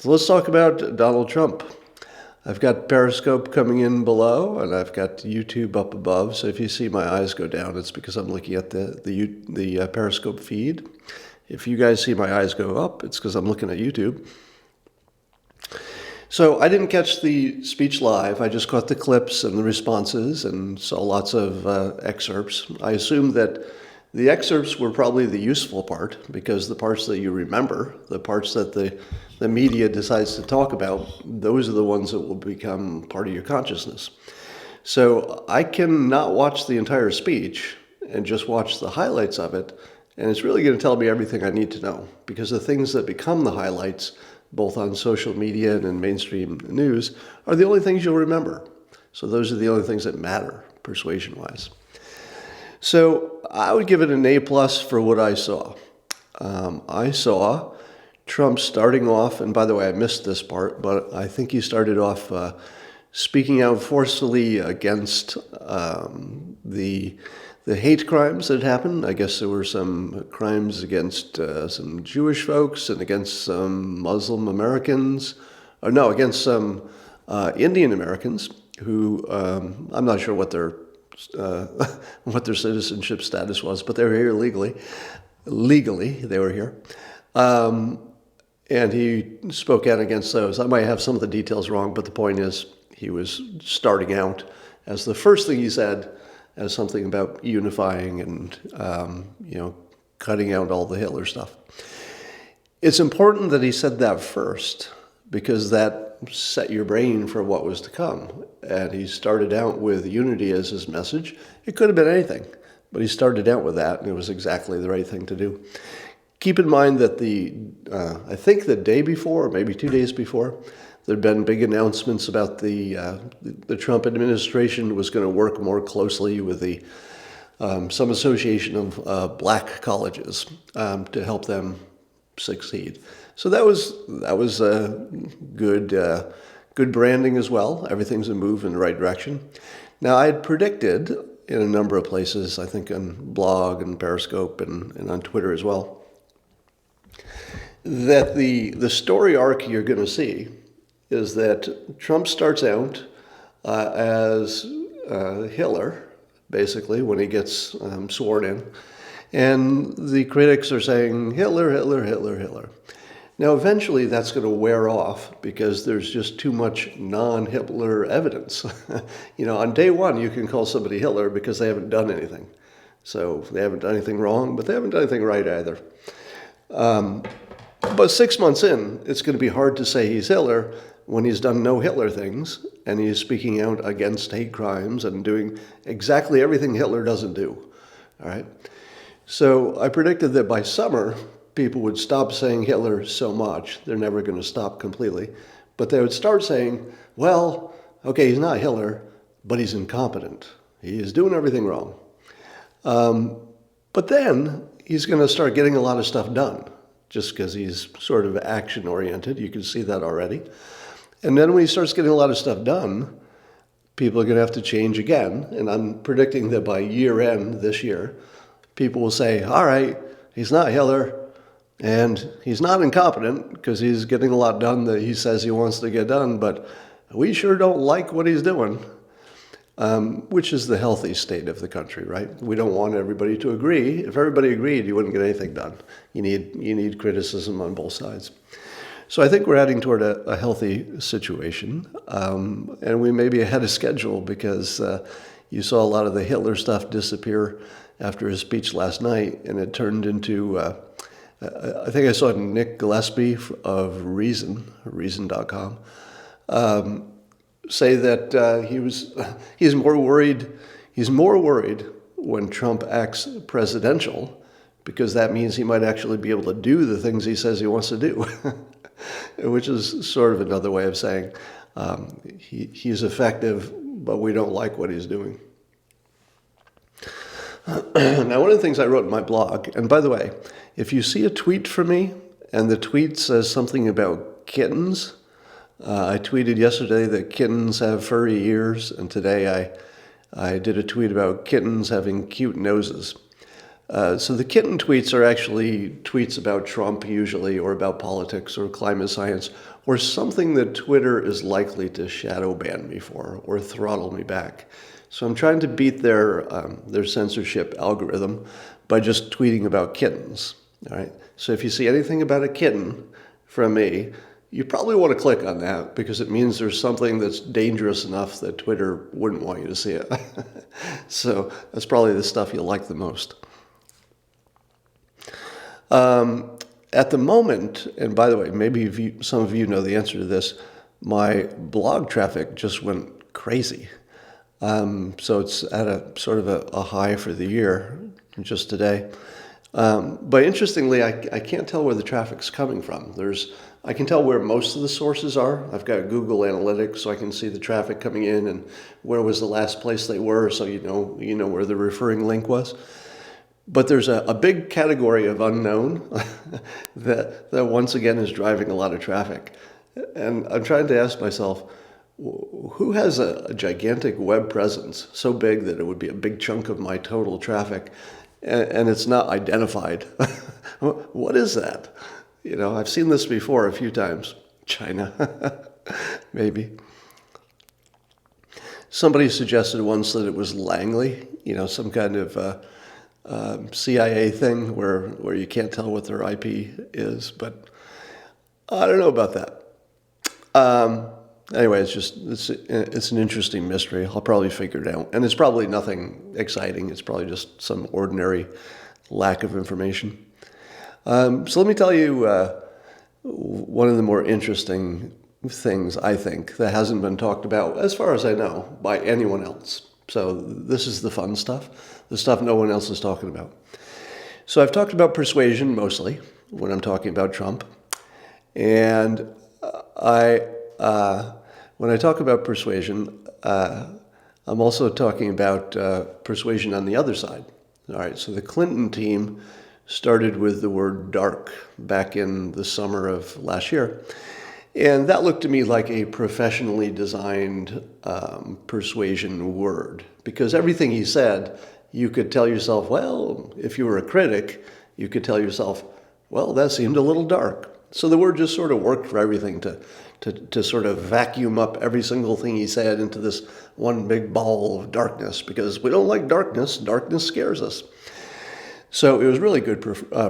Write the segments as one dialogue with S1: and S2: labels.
S1: So let's talk about Donald Trump. I've got Periscope coming in below, and I've got YouTube up above. So if you see my eyes go down, it's because I'm looking at the Periscope feed. If you guys see my eyes go up, it's because I'm looking at YouTube. So I didn't catch the speech live. I just caught the clips and the responses and saw lots of excerpts. I assume that the excerpts were probably the useful part, because the parts that you remember, the parts that the media decides to talk about, those are the ones that will become part of your consciousness. So I cannot watch the entire speech and just watch the highlights of it, and it's really going to tell me everything I need to know, because the things that become the highlights, both on social media and in mainstream news, are the only things you'll remember. So those are the only things that matter, persuasion-wise. So I would give it an A+ for what I saw. I saw Trump starting off, and by the way, I missed this part, but I think he started off speaking out forcefully against the hate crimes that happened. I guess there were some crimes against some Jewish folks and against some Muslim Americans, or no, against some Indian Americans who I'm not sure what their citizenship status was, but they were here legally. Legally, they were here. And he spoke out against those. I might have some of the details wrong, but the point is he was starting out as the first thing he said as something about unifying and, cutting out all the Hitler stuff. It's important that he said that first, because that set your brain for what was to come. And he started out with unity as his message. It could have been anything, but he started out with that, and it was exactly the right thing to do. Keep in mind that I think the day before, or maybe 2 days before, there'd been big announcements about the Trump administration was going to work more closely with some association of black colleges to help them succeed. So that was good branding as well. Everything's a move in the right direction. Now, I had predicted in a number of places, I think on blog and Periscope and on Twitter as well, that the story arc you're going to see is that Trump starts out as Hitler, basically, when he gets sworn in. And the critics are saying, Hitler, Hitler, Hitler, Hitler. Now, eventually that's going to wear off because there's just too much non-Hitler evidence. On day one, you can call somebody Hitler because they haven't done anything. So they haven't done anything wrong, but they haven't done anything right either. But 6 months in, it's going to be hard to say he's Hitler when he's done no Hitler things and he's speaking out against hate crimes and doing exactly everything Hitler doesn't do. All right. So I predicted that by summer, people would stop saying Hitler so much. They're never going to stop completely. But they would start saying, well, okay, he's not Hitler, but he's incompetent. He is doing everything wrong. But then he's going to start getting a lot of stuff done, just because he's sort of action-oriented. You can see that already. And then when he starts getting a lot of stuff done, people are going to have to change again. And I'm predicting that by year end this year, people will say, all right, he's not Hitler, and he's not incompetent because he's getting a lot done that he says he wants to get done, but we sure don't like what he's doing, which is the healthy state of the country, right? We don't want everybody to agree. If everybody agreed, you wouldn't get anything done. You need criticism on both sides. So I think we're heading toward a healthy situation, and we may be ahead of schedule because you saw a lot of the Hitler stuff disappear after his speech last night, and it turned into, I think I saw Nick Gillespie of Reason.com, say that he's more worried when Trump acts presidential, because that means he might actually be able to do the things he says he wants to do, which is sort of another way of saying he's effective, but we don't like what he's doing. Now, one of the things I wrote in my blog, and by the way, if you see a tweet from me and the tweet says something about kittens, I tweeted yesterday that kittens have furry ears, and today I did a tweet about kittens having cute noses. So the kitten tweets are actually tweets about Trump usually, or about politics or climate science, or something that Twitter is likely to shadow ban me for or throttle me back. So I'm trying to beat their censorship algorithm by just tweeting about kittens. All right. So if you see anything about a kitten from me, you probably want to click on that because it means there's something that's dangerous enough that Twitter wouldn't want you to see it. So that's probably the stuff you'll like the most. At the moment, and by the way, maybe some of you know the answer to this, my blog traffic just went crazy. So it's at a sort of a high for the year just today. But interestingly, I can't tell where the traffic's coming from. I can tell where most of the sources are. I've got Google Analytics, so I can see the traffic coming in and where was the last place they were, so you know where the referring link was. But there's a big category of unknown that once again is driving a lot of traffic. And I'm trying to ask myself, who has a gigantic web presence so big that it would be a big chunk of my total traffic, and it's not identified? What is that? I've seen this before a few times. China, maybe. Somebody suggested once that it was Langley, some kind of CIA thing where you can't tell what their IP is, but I don't know about that. Anyway, it's an interesting mystery. I'll probably figure it out, and it's probably nothing exciting. It's probably just some ordinary lack of information. So let me tell you one of the more interesting things, I think, that hasn't been talked about, as far as I know, by anyone else. So this is the fun stuff, the stuff no one else is talking about. So I've talked about persuasion mostly when I'm talking about Trump. And when I talk about persuasion, I'm also talking about persuasion on the other side. All right, so the Clinton team started with the word dark back in the summer of last year. And that looked to me like a professionally designed persuasion word, because everything he said, you could tell yourself, well, if you were a critic, you could tell yourself, well, that seemed a little dark. So the word just sort of worked for everything to sort of vacuum up every single thing he said into this one big ball of darkness, because we don't like darkness. Darkness scares us. So it was really good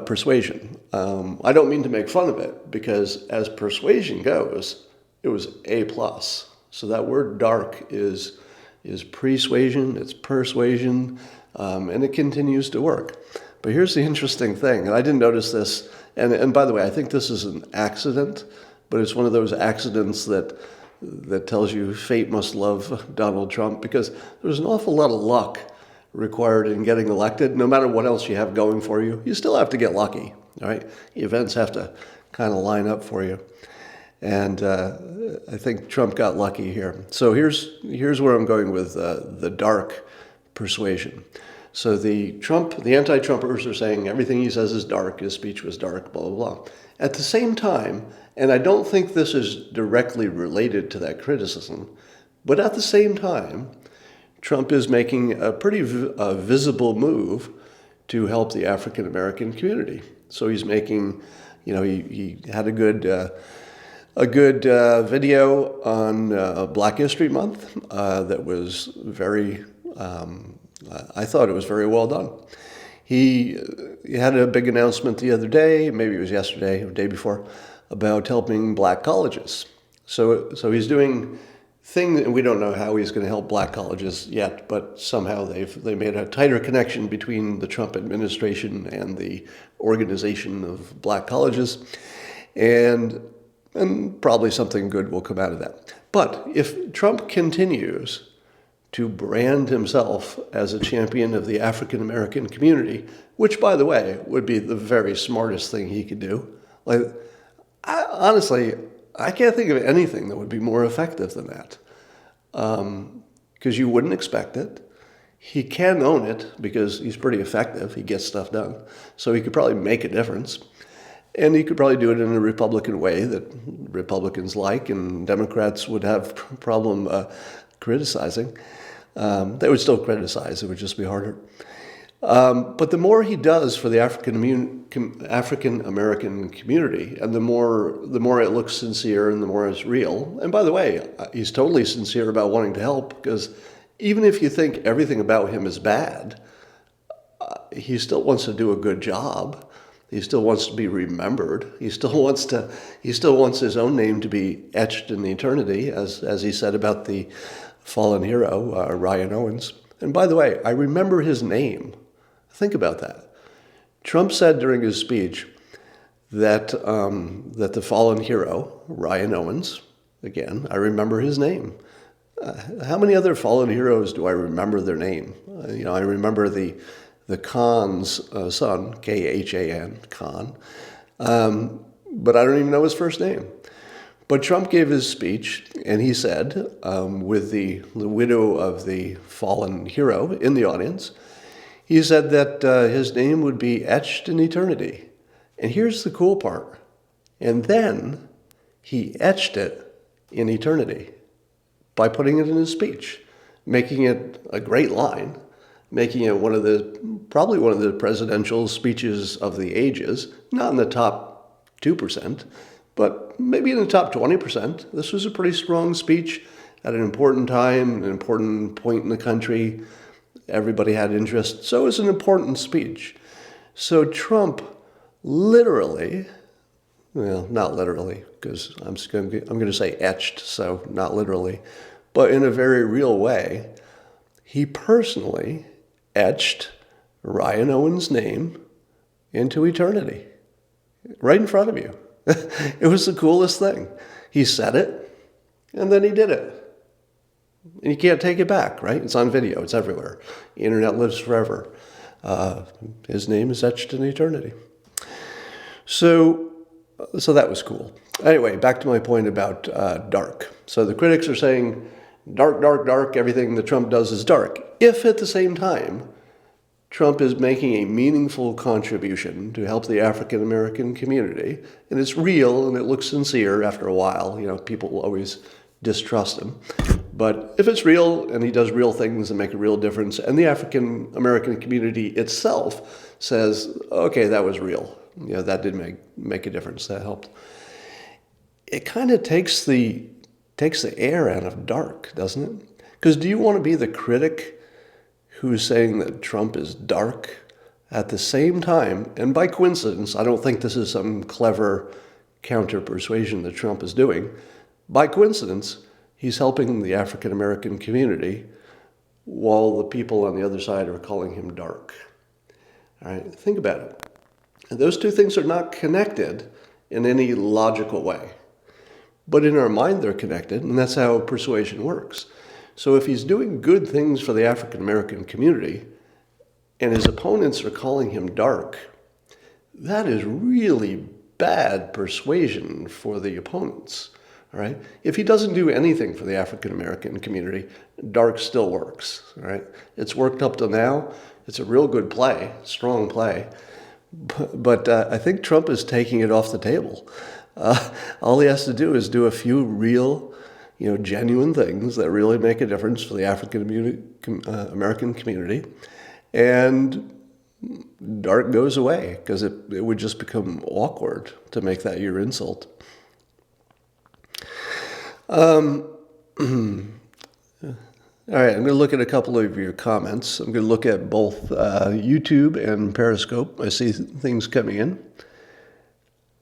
S1: persuasion. I don't mean to make fun of it, because as persuasion goes, it was A+. So that word dark is persuasion, it's persuasion, and it continues to work. But here's the interesting thing, and I didn't notice this, and by the way, I think this is an accident, but it's one of those accidents that tells you fate must love Donald Trump, because there's an awful lot of luck required in getting elected. No matter what else you have going for you, you still have to get lucky, all right? The events have to kind of line up for you. And I think Trump got lucky here. So here's where I'm going with the dark persuasion. So the anti-Trumpers are saying everything he says is dark, his speech was dark, blah, blah, blah. At the same time, and I don't think this is directly related to that criticism, but at the same time, Trump is making a pretty visible move to help the African American community. So he's making, he had a good video on Black History Month that was very, I thought it was very well done. He had a big announcement the other day, maybe it was yesterday or the day before, about helping black colleges. So he's doing things, and we don't know how he's going to help black colleges yet, but somehow they made a tighter connection between the Trump administration and the organization of black colleges, and probably something good will come out of that. But if Trump continues to brand himself as a champion of the African American community, which, by the way, would be the very smartest thing he could do, honestly, I can't think of anything that would be more effective than that, because you wouldn't expect it. He can own it because he's pretty effective. He gets stuff done. So he could probably make a difference. And he could probably do it in a Republican way that Republicans like and Democrats would have problem criticizing. They would still criticize. It would just be harder. But the more he does for the African American community, and the more it looks sincere and the more it's real. And by the way, he's totally sincere about wanting to help, because even if you think everything about him is bad, he still wants to do a good job. He still wants to be remembered. He still wants his own name to be etched in eternity, as he said about the fallen hero, Ryan Owens. And by the way, I remember his name. Think about that. Trump said during his speech that that the fallen hero, Ryan Owens, again, I remember his name. How many other fallen heroes do I remember their name? I remember the Khan's son, Khan, Khan, but I don't even know his first name. But Trump gave his speech, and he said, with the widow of the fallen hero in the audience, he said that his name would be etched in eternity. And here's the cool part. And then he etched it in eternity by putting it in his speech, making it a great line, making it probably one of the presidential speeches of the ages, not in the top 2%, but maybe in the top 20%. This was a pretty strong speech at an important time, an important point in the country. Everybody had interest, so it was an important speech. So Trump literally, well, not literally, because I'm going to say etched, so not literally, but in a very real way, he personally etched Ryan Owens' name into eternity, right in front of you. It was the coolest thing. He said it, and then he did it. And you can't take it back, right? It's on video. It's everywhere. The internet lives forever. His name is etched in eternity. So that was cool. Anyway, back to my point about dark. So the critics are saying, dark, dark, dark, everything that Trump does is dark. If at the same time, Trump is making a meaningful contribution to help the African American community, and it's real and it looks sincere after a while. People will always distrust him. But if it's real and he does real things and make a real difference, and the African American community itself says, okay, that was real. That did make a difference. That helped. It kind of takes the air out of dark, doesn't it? Because do you want to be the critic who's saying that Trump is dark at the same time, and by coincidence, I don't think this is some clever counter-persuasion that Trump is doing, by coincidence, he's helping the African American community while the people on the other side are calling him dark. All right, think about it. And those two things are not connected in any logical way. But in our mind, they're connected, and that's how persuasion works. So if he's doing good things for the African American community, and his opponents are calling him dark, that is really bad persuasion for the opponents. All right? If he doesn't do anything for the African American community, dark still works. All right? It's worked up to now. It's a real good play, strong play. But I think Trump is taking it off the table. All he has to do is do a few real, genuine things that really make a difference for the African American community, and dark goes away, because it would just become awkward to make that your insult. All right, I'm going to look at a couple of your comments. I'm going to look at both YouTube and Periscope. I see things coming in.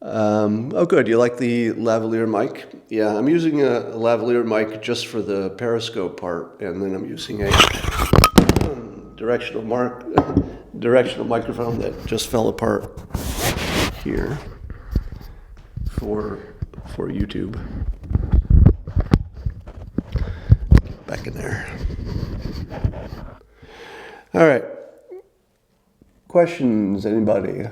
S1: Oh, good. You like the lavalier mic? Yeah, I'm using a lavalier mic just for the Periscope part, and then I'm using a directional microphone that just fell apart here for YouTube. Back in there. All right. Questions, anybody?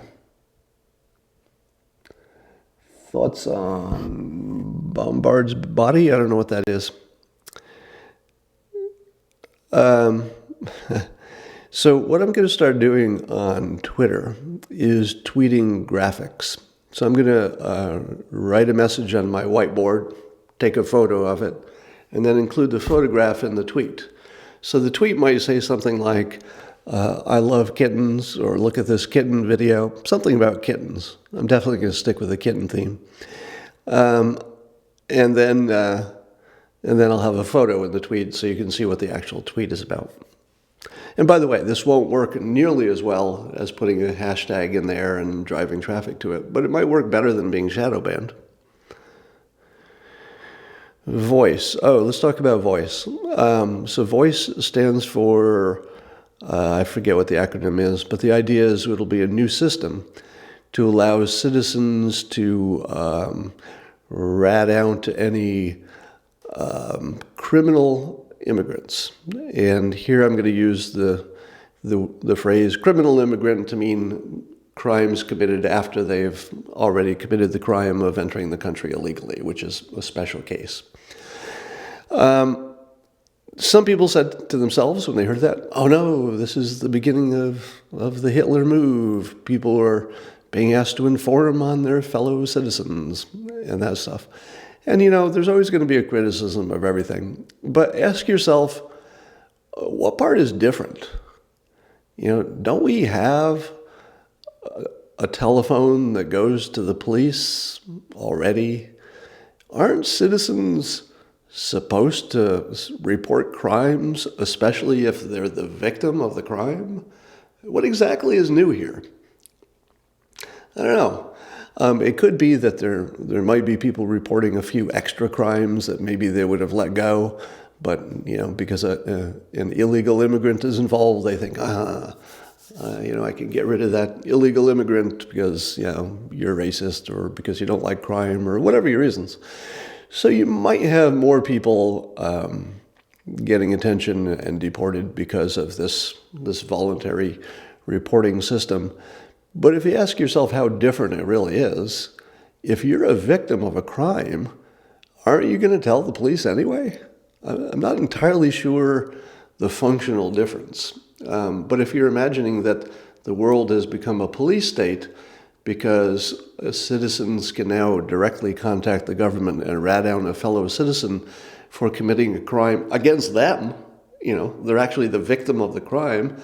S1: Thoughts on Bombard's body? I don't know what that is. So what I'm going to start doing on Twitter is tweeting graphics. So I'm going to write a message on my whiteboard, take a photo of it, and then include the photograph in the tweet. So the tweet might say something like, I love kittens, or look at this kitten video, something about kittens. I'm definitely going to stick with the kitten theme. Um, and then I'll have a photo in the tweet so you can see what the actual tweet is about. And by the way, this won't work nearly as well as putting a hashtag in there and driving traffic to it, but it might work better than being shadow banned. Voice. Oh, let's talk about voice. So voice stands for, I forget what the acronym is, but the idea is it'll be a new system to allow citizens to rat out any criminal immigrants. And here I'm going to use the phrase criminal immigrant to mean crimes committed after they've already committed the crime of entering the country illegally, which is a special case. Some people said to themselves when they heard that, oh no, this is the beginning of the Hitler move. People are being asked to inform on their fellow citizens and that stuff. And there's always going to be a criticism of everything. But ask yourself, what part is different? Don't we have a telephone that goes to the police already? Aren't citizens supposed to report crimes, especially if they're the victim of the crime? What exactly is new here? I don't know. It could be that there might be people reporting a few extra crimes that maybe they would have let go, but because an illegal immigrant is involved, they think, I can get rid of that illegal immigrant because you're racist or because you don't like crime or whatever your reasons. So you might have more people getting attention and deported because of this voluntary reporting system. But if you ask yourself how different it really is, if you're a victim of a crime, aren't you going to tell the police anyway? I'm not entirely sure the functional difference. But if you're imagining that the world has become a police state because citizens can now directly contact the government and rat down a fellow citizen for committing a crime against them, they're actually the victim of the crime.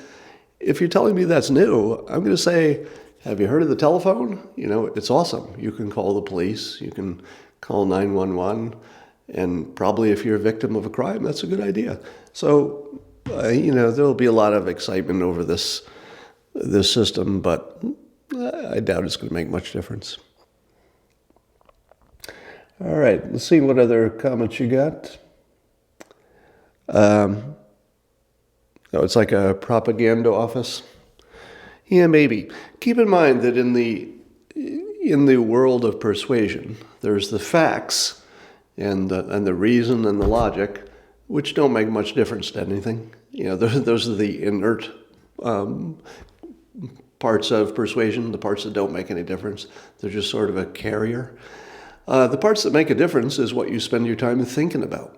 S1: If you're telling me that's new, I'm going to say, have you heard of the telephone? It's awesome. You can call the police. You can call 911. And probably if you're a victim of a crime, that's a good idea. So, there'll be a lot of excitement over this system, but I doubt it's going to make much difference. All right, let's see what other comments you got. It's like a propaganda office. Yeah, maybe. Keep in mind that in the world of persuasion, there's the facts and the reason and the logic, which don't make much difference to anything. Those are the inert parts of persuasion, the parts that don't make any difference. They're just sort of a carrier. The parts that make a difference is what you spend your time thinking about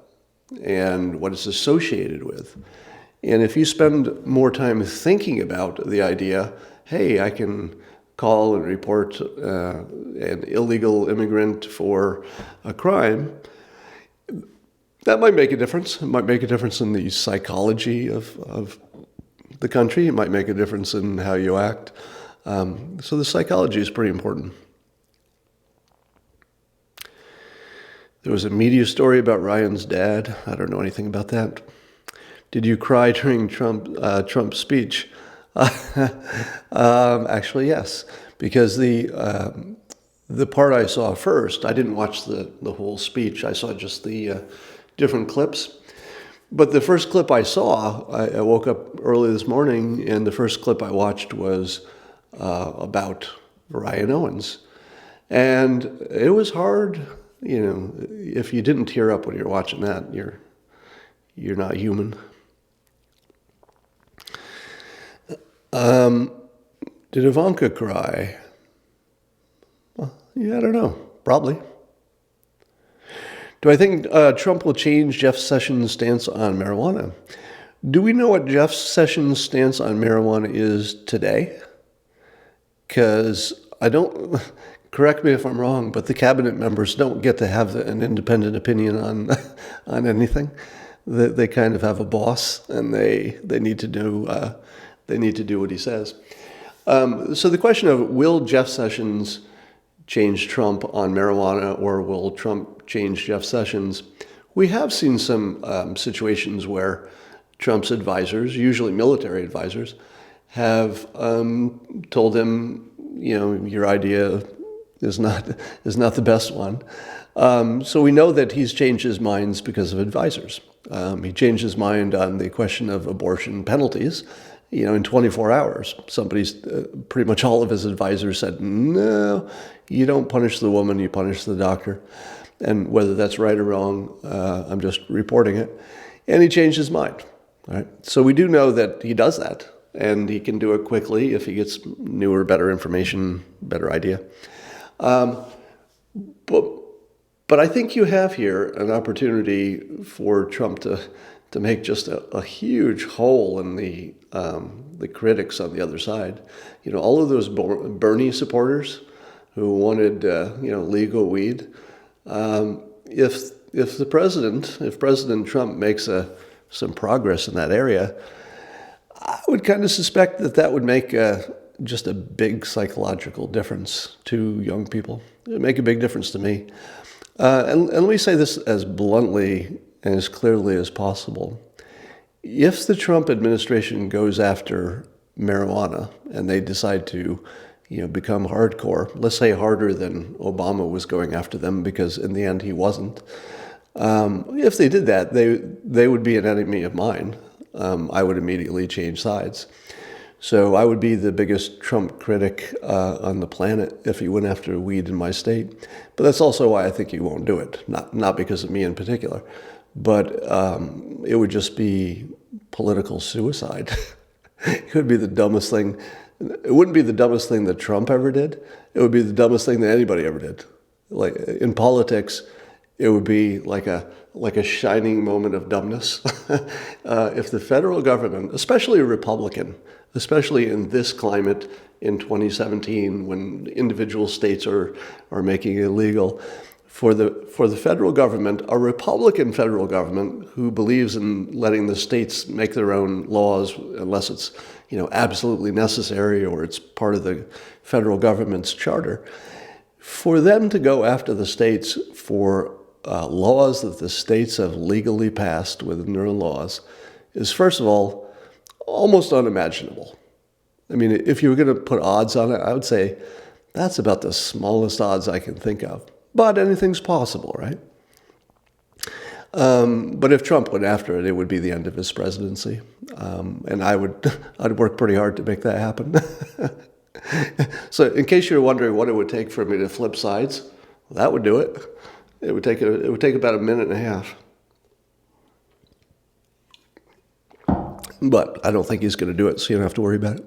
S1: and what it's associated with. And if you spend more time thinking about the idea, hey, I can call and report an illegal immigrant for a crime, that might make a difference. It might make a difference in the psychology of the country. It might make a difference in how you act. So the psychology is pretty important. There was a media story about Ryan's dad. I don't know anything about that. Did you cry during Trump's speech? Actually, yes, because the part I saw first, I didn't watch the whole speech. I saw just the different clips. But the first clip I saw, I woke up early this morning, and the first clip I watched was about Ryan Owens. And it was hard, if you didn't tear up when you're watching that, you're not human. Did Ivanka cry? Well, yeah, I don't know. Probably. Do I think Trump will change Jeff Sessions' stance on marijuana? Do we know what Jeff Sessions' stance on marijuana is today? Because I don't, correct me if I'm wrong, but the cabinet members don't get to have an independent opinion on anything. They kind of have a boss, and they need to do they need to do what he says. So the question of will Jeff Sessions change Trump on marijuana, or will Trump change Jeff Sessions? We have seen some situations where Trump's advisors, usually military advisors, have told him, your idea is not the best one. So we know that he's changed his minds because of advisors. He changed his mind on the question of abortion penalties. In 24 hours, pretty much all of his advisors said, no, you don't punish the woman, you punish the doctor. And whether that's right or wrong, I'm just reporting it. And he changed his mind. Right? So we do know that he does that, and he can do it quickly if he gets newer, better information, better idea. But I think you have here an opportunity for Trump to make just a huge hole in the critics on the other side. All of those Bernie supporters who wanted legal weed. If President Trump makes some progress in that area, I would kind of suspect that would make just a big psychological difference to young people. It would make a big difference to me. And let me say this as bluntly and as clearly as possible. If the Trump administration goes after marijuana and they decide to, become hardcore, let's say harder than Obama was going after them, because in the end he wasn't. If they did that, they would be an enemy of mine. I would immediately change sides. So I would be the biggest Trump critic on the planet if he went after weed in my state. But that's also why I think he won't do it. Not because of me in particular, but it would just be political suicide. It would be the dumbest thing. It wouldn't be the dumbest thing that Trump ever did. It would be the dumbest thing that anybody ever did. Like in politics, it would be like a shining moment of dumbness. If the federal government, especially a Republican, especially in this climate in 2017, when individual states are making it illegal, for the federal government, a Republican federal government who believes in letting the states make their own laws unless it's absolutely necessary or it's part of the federal government's charter, for them to go after the states for laws that the states have legally passed within their own laws is, first of all, almost unimaginable. I mean, if you were going to put odds on it, I would say that's about the smallest odds I can think of. But anything's possible, right? But if Trump went after it, it would be the end of his presidency. And I'd work pretty hard to make that happen. So in case you're wondering what it would take for me to flip sides, that would do it. It would take about a minute and a half. But I don't think he's going to do it, so you don't have to worry about it.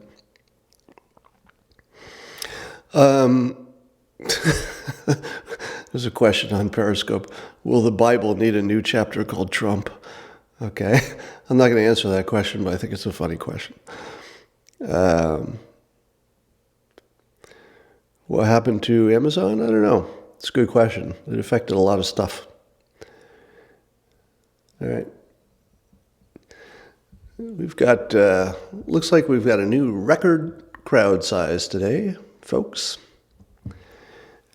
S1: There's a question on Periscope. Will the Bible need a new chapter called Trump? Okay. I'm not going to answer that question, but I think it's a funny question. What happened to Amazon? I don't know. It's a good question. It affected a lot of stuff. All right. We've got, looks like we've got a new record crowd size today, folks.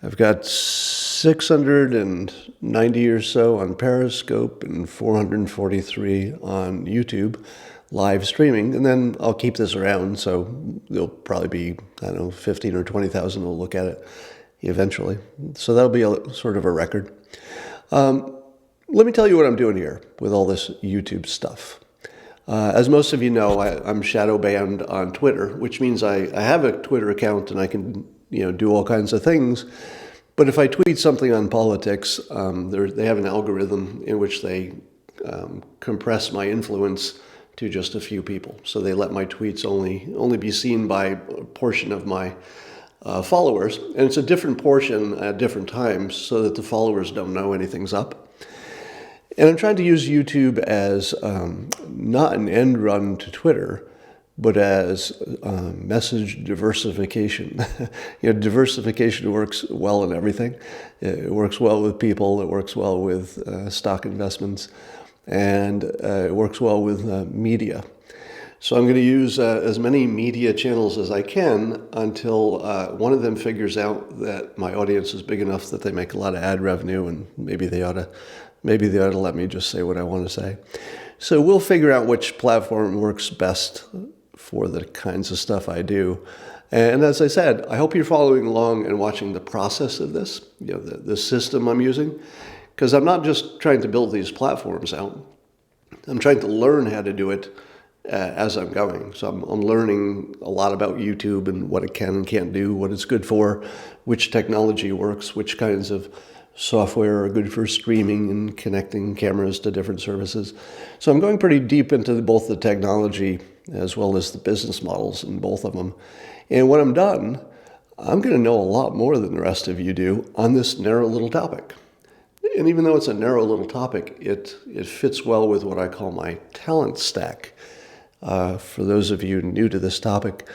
S1: I've got 690 or so on Periscope and 443 on YouTube live streaming. And then I'll keep this around, so there'll probably be, 15 or 20,000 will look at it eventually. So that'll be a sort of a record. Let me tell you what I'm doing here with all this YouTube stuff. As most of you know, I'm shadow banned on Twitter, which means I have a Twitter account and I can do all kinds of things. But if I tweet something on politics, they have an algorithm in which they compress my influence to just a few people. So they let my tweets only be seen by a portion of my followers. And it's a different portion at different times so that the followers don't know anything's up. And I'm trying to use YouTube as not an end run to Twitter, but as message diversification. Diversification works well in everything. It works well with people. It works well with stock investments. And it works well with media. So I'm going to use as many media channels as I can until one of them figures out that my audience is big enough that they make a lot of ad revenue, and maybe they ought to let me just say what I want to say. So we'll figure out which platform works best for the kinds of stuff I do. And as I said, I hope you're following along and watching the process of this, the system I'm using, because I'm not just trying to build these platforms out. I'm trying to learn how to do it as I'm going. So I'm learning a lot about YouTube and what it can and can't do, what it's good for, which technology works, which kinds of software are good for streaming and connecting cameras to different services. So I'm going pretty deep into both the technology as well as the business models in both of them. And when I'm done, I'm going to know a lot more than the rest of you do on this narrow little topic. And even though it's a narrow little topic, it fits well with what I call my talent stack. For those of you new to this topic,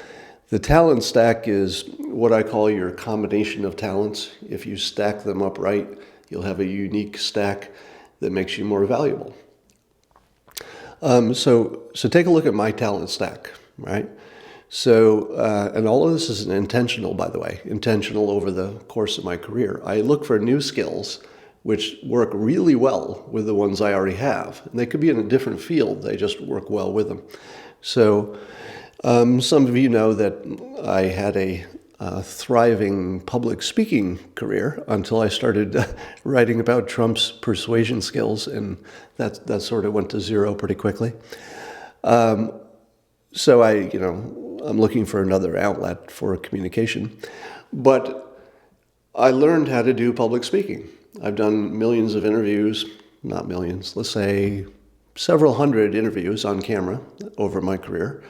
S1: the talent stack is what I call your combination of talents. If you stack them up right, you'll have a unique stack that makes you more valuable. So take a look at my talent stack, right? So, and all of this is intentional, by the way, intentional over the course of my career. I look for new skills which work really well with the ones I already have. And they could be in a different field, they just work well with them. So some of you know that I had a thriving public speaking career until I started writing about Trump's persuasion skills, and that sort of went to zero pretty quickly. So I'm looking for another outlet for communication. But I learned how to do public speaking. I've done millions of interviews, not millions, let's say several hundred interviews on camera over my career.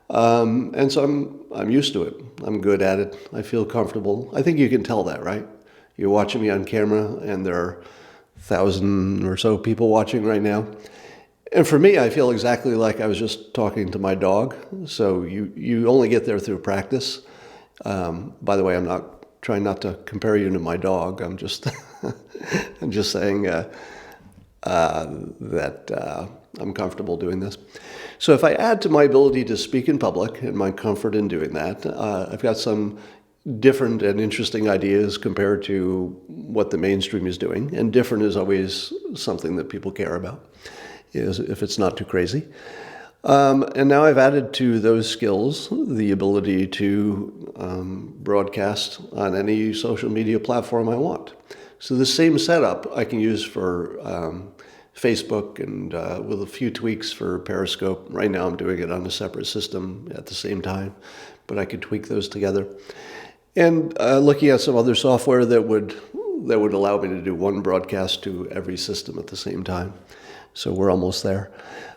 S1: And so I'm used to it. I'm good at it. I feel comfortable. I think you can tell that, right? You're watching me on camera and there are 1,000 or so people watching right now. And for me, I feel exactly like I was just talking to my dog. So you only get there through practice. By the way, I'm not trying not to compare you to my dog. I'm just I'm just saying that I'm comfortable doing this. So if I add to my ability to speak in public and my comfort in doing that, I've got some different and interesting ideas compared to what the mainstream is doing. And different is always something that people care about, if it's not too crazy. And now I've added to those skills the ability to broadcast on any social media platform I want. So the same setup I can use for Facebook and with a few tweaks for Periscope. Right now I'm doing it on a separate system at the same time, but I could tweak those together. And looking at some other software that would allow me to do one broadcast to every system at the same time. So we're almost there.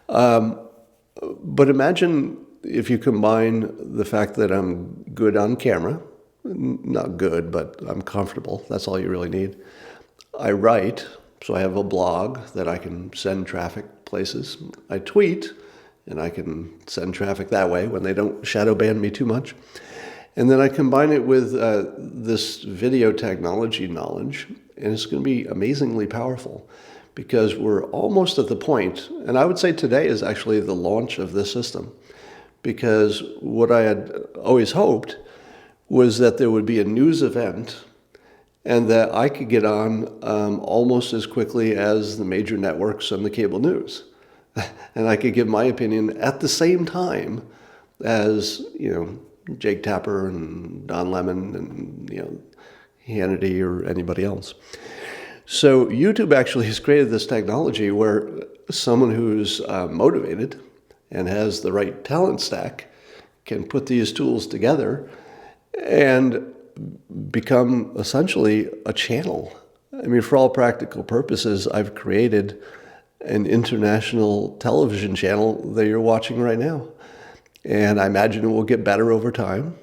S1: But imagine if you combine the fact that I'm good on camera, not good, but I'm comfortable. That's all you really need. I write, so I have a blog that I can send traffic places. I tweet, and I can send traffic that way when they don't shadow ban me too much. And then I combine it with this video technology knowledge, and it's going to be amazingly powerful because we're almost at the point, and I would say today is actually the launch of this system, because what I had always hoped was that there would be a news event and that I could get on almost as quickly as the major networks and the cable news. And I could give my opinion at the same time as, Jake Tapper and Don Lemon and, Hannity or anybody else. So YouTube actually has created this technology where someone who's motivated and has the right talent stack can put these tools together and become essentially a channel. I mean, for all practical purposes, I've created an international television channel that you're watching right now. And I imagine it will get better over time.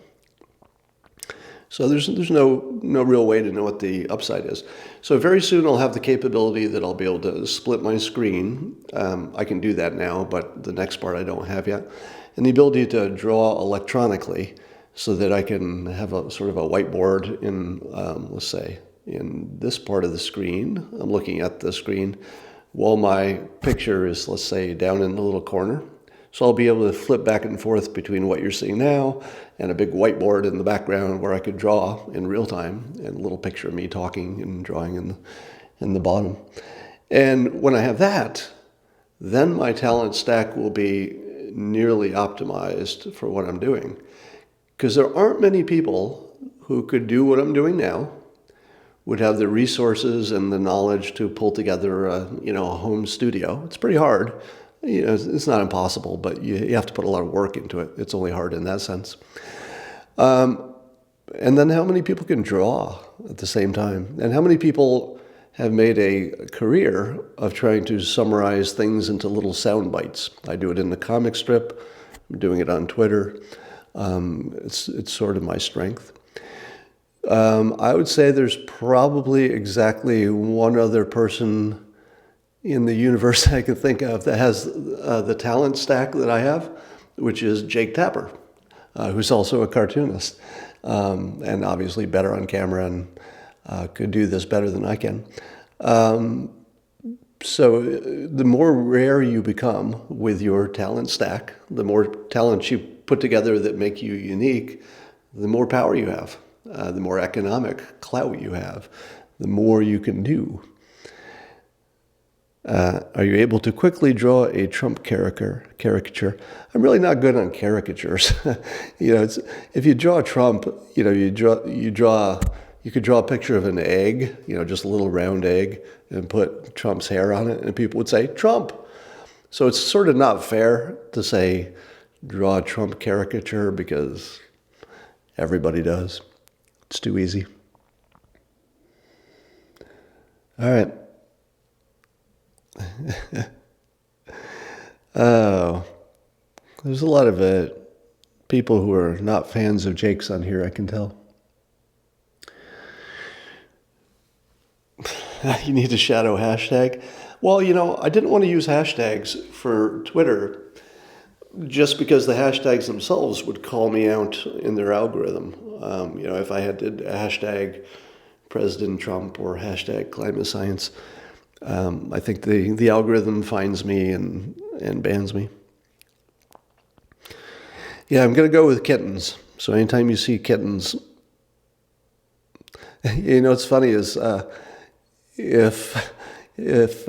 S1: So there's no real way to know what the upside is. So very soon I'll have the capability that I'll be able to split my screen. I can do that now, but the next part I don't have yet. And the ability to draw electronically so that I can have a sort of a whiteboard in, let's say, in this part of the screen. I'm looking at the screen while my picture is, let's say, down in the little corner. So I'll be able to flip back and forth between what you're seeing now and a big whiteboard in the background where I could draw in real time, and a little picture of me talking and drawing in the bottom. And when I have that, then my talent stack will be nearly optimized for what I'm doing. Because there aren't many people who could do what I'm doing now, would have the resources and the knowledge to pull together a home studio. It's pretty hard. It's not impossible, but you have to put a lot of work into it. It's only hard in that sense. And then how many people can draw at the same time? And how many people have made a career of trying to summarize things into little sound bites? I do it in the comic strip. I'm doing it on Twitter. It's sort of my strength. I would say there's probably exactly one other person in the universe I can think of that has the talent stack that I have, which is Jake Tapper, who's also a cartoonist, and obviously better on camera and could do this better than I can. So the more rare you become with your talent stack, the more talents you put together that make you unique, the more power you have. The more economic clout you have, the more you can do. Are you able to quickly draw a Trump caricature? I'm really not good on caricatures. If you draw Trump, you could draw a picture of an egg, just a little round egg, and put Trump's hair on it, and people would say Trump. So it's sort of not fair to say draw a Trump caricature because everybody does. It's too easy. All right. Oh, there's a lot of people who are not fans of Jake's on here, I can tell. You need a shadow hashtag. Well, I didn't want to use hashtags for Twitter just because the hashtags themselves would call me out in their algorithm. If I had to hashtag President Trump or hashtag climate science, I think the algorithm finds me and bans me. Yeah, I'm going to go with kittens. So anytime you see kittens, what's funny is if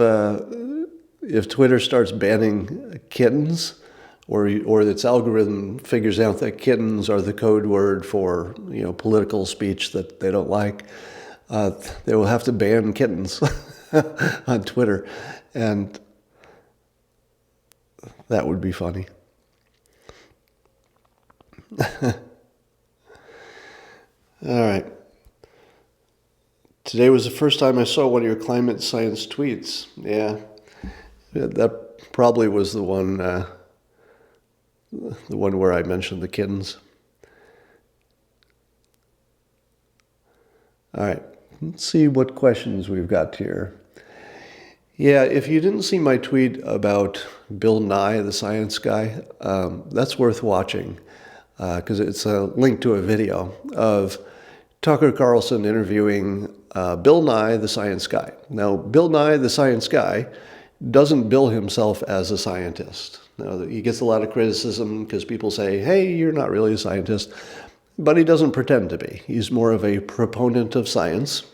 S1: Twitter starts banning kittens, or its algorithm figures out that kittens are the code word for political speech that they don't like, they will have to ban kittens on Twitter, and that would be funny. All right. Today was the first time I saw one of your climate science tweets. Yeah, that probably was the one where I mentioned the kittens. All right, let's see what questions we've got here. Yeah, if you didn't see my tweet about Bill Nye, the science guy, that's worth watching because it's a link to a video of Tucker Carlson interviewing Bill Nye, the science guy. Now, Bill Nye, the science guy, doesn't bill himself as a scientist. Now, he gets a lot of criticism because people say, hey, you're not really a scientist. But he doesn't pretend to be. He's more of a proponent of science.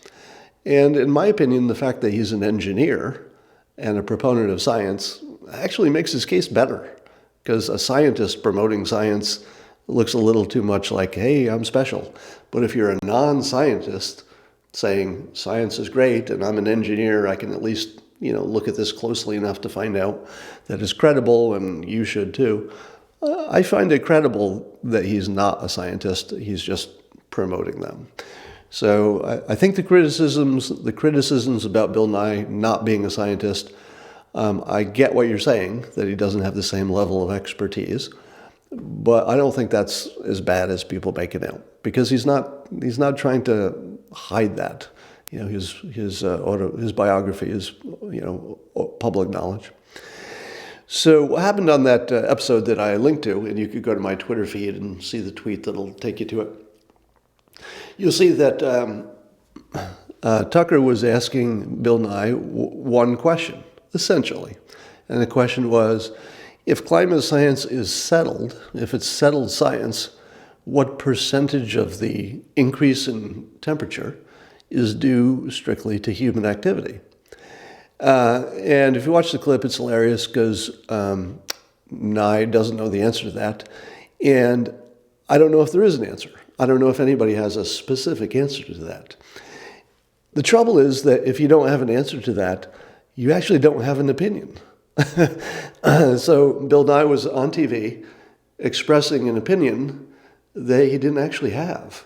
S1: And in my opinion, the fact that he's an engineer and a proponent of science actually makes his case better. Because a scientist promoting science looks a little too much like, hey, I'm special. But if you're a non-scientist saying science is great and I'm an engineer, I can at least look at this closely enough to find out that it's credible, and you should too. I find it credible that he's not a scientist. He's just promoting them. So I think the criticisms about Bill Nye not being a scientist, I get what you're saying, that he doesn't have the same level of expertise, but I don't think that's as bad as people make it out, because he's not trying to hide that. His biography is public knowledge. So what happened on that episode that I linked to, and you could go to my Twitter feed and see the tweet that'll take you to it. You'll see that Tucker was asking Bill Nye one question, essentially. And the question was, if climate science is settled, if it's settled science, what percentage of the increase in temperature is due strictly to human activity? And if you watch the clip, it's hilarious because Nye doesn't know the answer to that. And I don't know if there is an answer. I don't know if anybody has a specific answer to that. The trouble is that if you don't have an answer to that, you actually don't have an opinion. So Bill Nye was on TV expressing an opinion that he didn't actually have.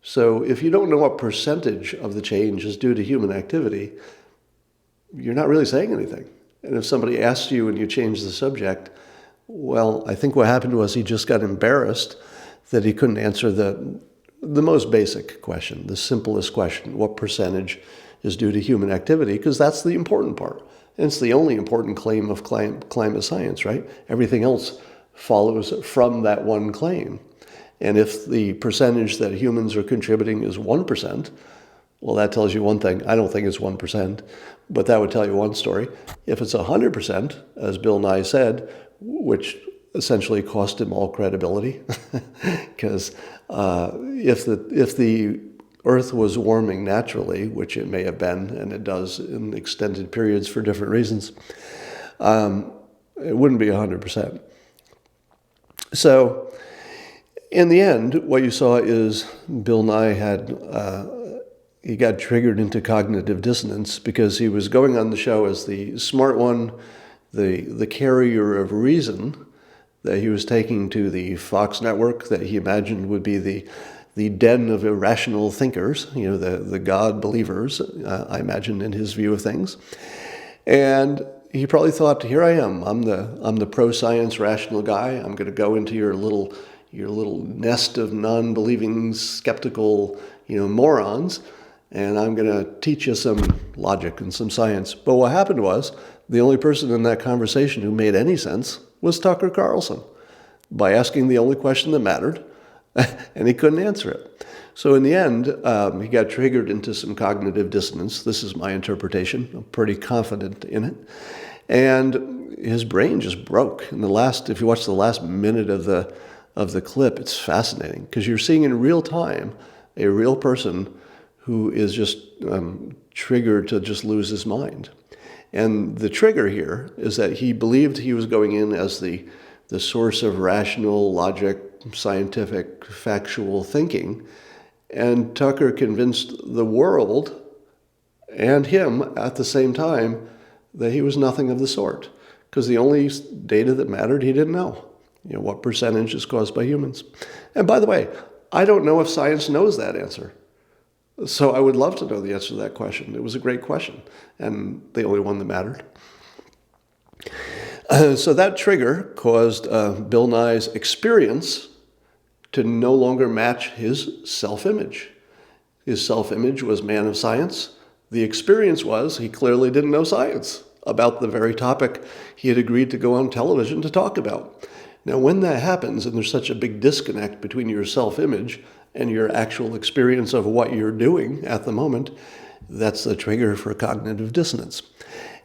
S1: So if you don't know what percentage of the change is due to human activity, you're not really saying anything. And if somebody asks you and you change the subject, well, I think what happened was he just got embarrassed that he couldn't answer the most basic question, the simplest question, what percentage is due to human activity, because that's the important part. And it's the only important claim of climate science, right? Everything else follows from that one claim. And if the percentage that humans are contributing is 1%, well, that tells you one thing. I don't think it's 1%, but that would tell you one story. If it's 100%, as Bill Nye said, which essentially cost him all credibility, because if the Earth was warming naturally, which it may have been, and it does in extended periods for different reasons, it wouldn't be 100%. So in the end, what you saw is Bill Nye he got triggered into cognitive dissonance because he was going on the show as the smart one, the carrier of reason that he was taking to the Fox network that he imagined would be the den of irrational thinkers, the God believers, I imagine, in his view of things. And he probably thought, here I am, I'm the pro-science rational guy. I'm going to go into your little nest of non-believing, skeptical, morons, and I'm going to teach you some logic and some science. But what happened was, the only person in that conversation who made any sense was Tucker Carlson, by asking the only question that mattered, and he couldn't answer it. So in the end, he got triggered into some cognitive dissonance. This is my interpretation. I'm pretty confident in it. And his brain just broke. If you watch the last minute of the clip, it's fascinating, because you're seeing in real time a real person who is just triggered to just lose his mind. And the trigger here is that he believed he was going in as the source of rational, logic, scientific, factual thinking. And Tucker convinced the world and him at the same time that he was nothing of the sort, because the only data that mattered he didn't know. What percentage is caused by humans. And by the way, I don't know if science knows that answer. So I would love to know the answer to that question. It was a great question, and the only one that mattered. So that trigger caused Bill Nye's experience to no longer match his self-image. His self-image was man of science. The experience was he clearly didn't know science about the very topic he had agreed to go on television to talk about. Now, when that happens, and there's such a big disconnect between your self-image and your actual experience of what you're doing at the moment, that's the trigger for cognitive dissonance.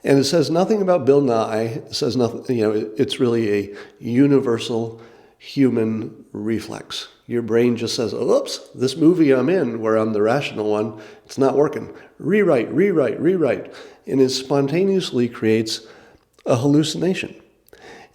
S1: And it says nothing about Bill Nye. It says nothing, it's really a universal human reflex. Your brain just says, oops, this movie I'm in, where I'm the rational one, it's not working. Rewrite. And it spontaneously creates a hallucination.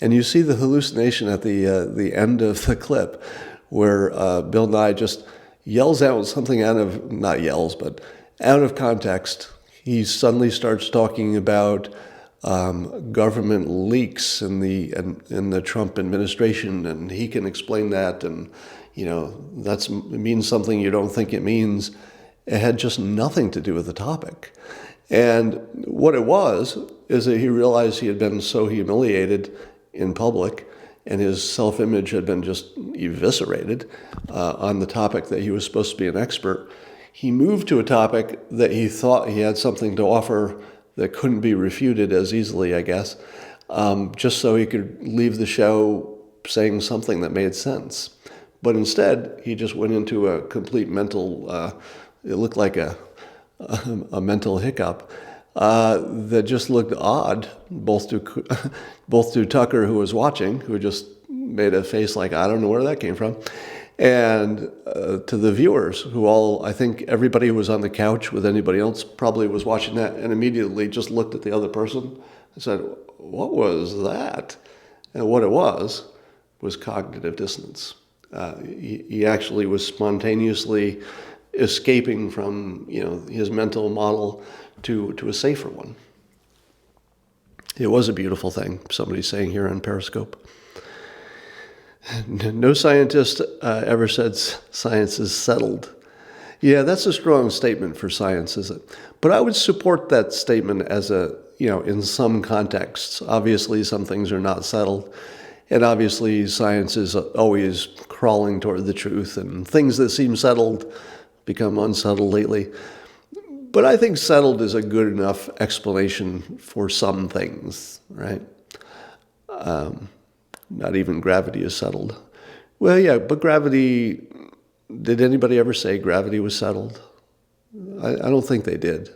S1: And you see the hallucination at the end of the clip, where Bill Nye just yells out something out of context. He suddenly starts talking about government leaks in the Trump administration, and he can explain that, and it means something you don't think it means. It had just nothing to do with the topic. And what it was is that he realized he had been so humiliated in public, and his self-image had been just eviscerated on the topic that he was supposed to be an expert. He moved to a topic that he thought he had something to offer that couldn't be refuted as easily, I guess, just so he could leave the show saying something that made sense. But instead, he just went into a complete mental, it looked like a mental hiccup, that just looked odd, both to Tucker, who was watching, who just made a face like, I don't know where that came from, and to the viewers, who all, I think everybody who was on the couch with anybody else probably was watching that and immediately just looked at the other person and said, what was that? And what it was cognitive dissonance. He actually was spontaneously escaping from his mental model to a safer one. It was a beautiful thing, somebody's saying here on Periscope. No scientist ever said science is settled. Yeah, that's a strong statement for science, isn't it? But I would support that statement as in some contexts. Obviously, some things are not settled. And obviously, science is always crawling toward the truth, and things that seem settled become unsettled lately. But I think settled is a good enough explanation for some things, right? Not even gravity is settled. Well, yeah, but gravity, did anybody ever say gravity was settled? I don't think they did.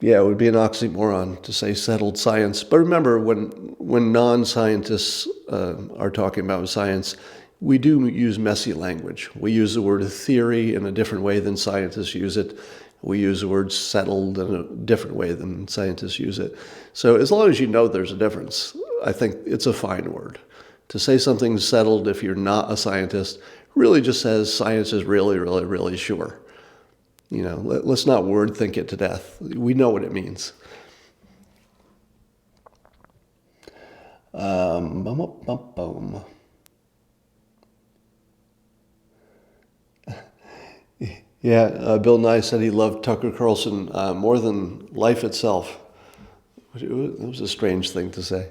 S1: Yeah, it would be an oxymoron to say settled science. But remember, when non-scientists are talking about science, we do use messy language. We use the word theory in a different way than scientists use it. We use the word settled in a different way than scientists use it. So as long as you know there's a difference, I think it's a fine word. To say something's settled if you're not a scientist really just says science is really, really, really sure. Let's not word think it to death. We know what it means. Yeah, Bill Nye said he loved Tucker Carlson more than life itself. It was a strange thing to say.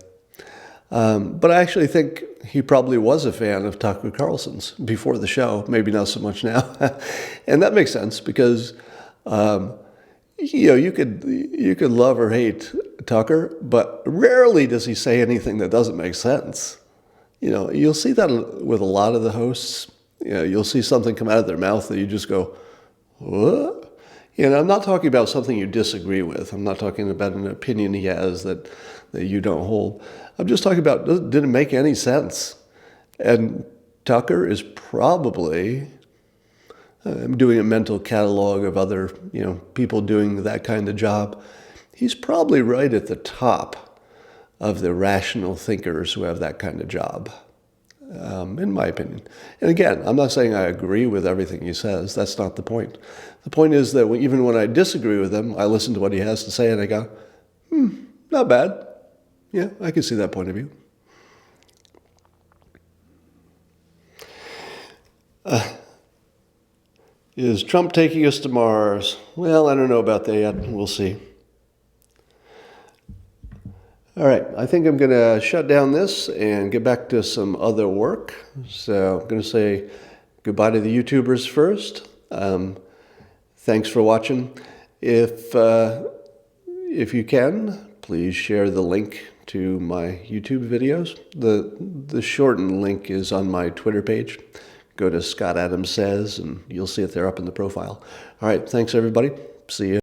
S1: But I actually think he probably was a fan of Tucker Carlson's before the show, maybe not so much now. And that makes sense because, you could love or hate Tucker, but rarely does he say anything that doesn't make sense. You'll see that with a lot of the hosts. You'll see something come out of their mouth that you just go, what? I'm not talking about something you disagree with. I'm not talking about an opinion he has that you don't hold. I'm just talking about, did it make any sense? And Tucker is probably, I'm doing a mental catalog of other, people doing that kind of job. He's probably right at the top of the rational thinkers who have that kind of job, in my opinion. And again, I'm not saying I agree with everything he says. That's not the point. The point is that even when I disagree with him, I listen to what he has to say and I go, not bad. Yeah, I can see that point of view. Is Trump taking us to Mars? Well, I don't know about that yet. We'll see. All right, I think I'm going to shut down this and get back to some other work. So I'm going to say goodbye to the YouTubers first. Thanks for watching. If you can, please share the link to my YouTube videos. The shortened link is on my Twitter page. Go to Scott Adams Says, and you'll see it there up in the profile. All right, thanks everybody. See you.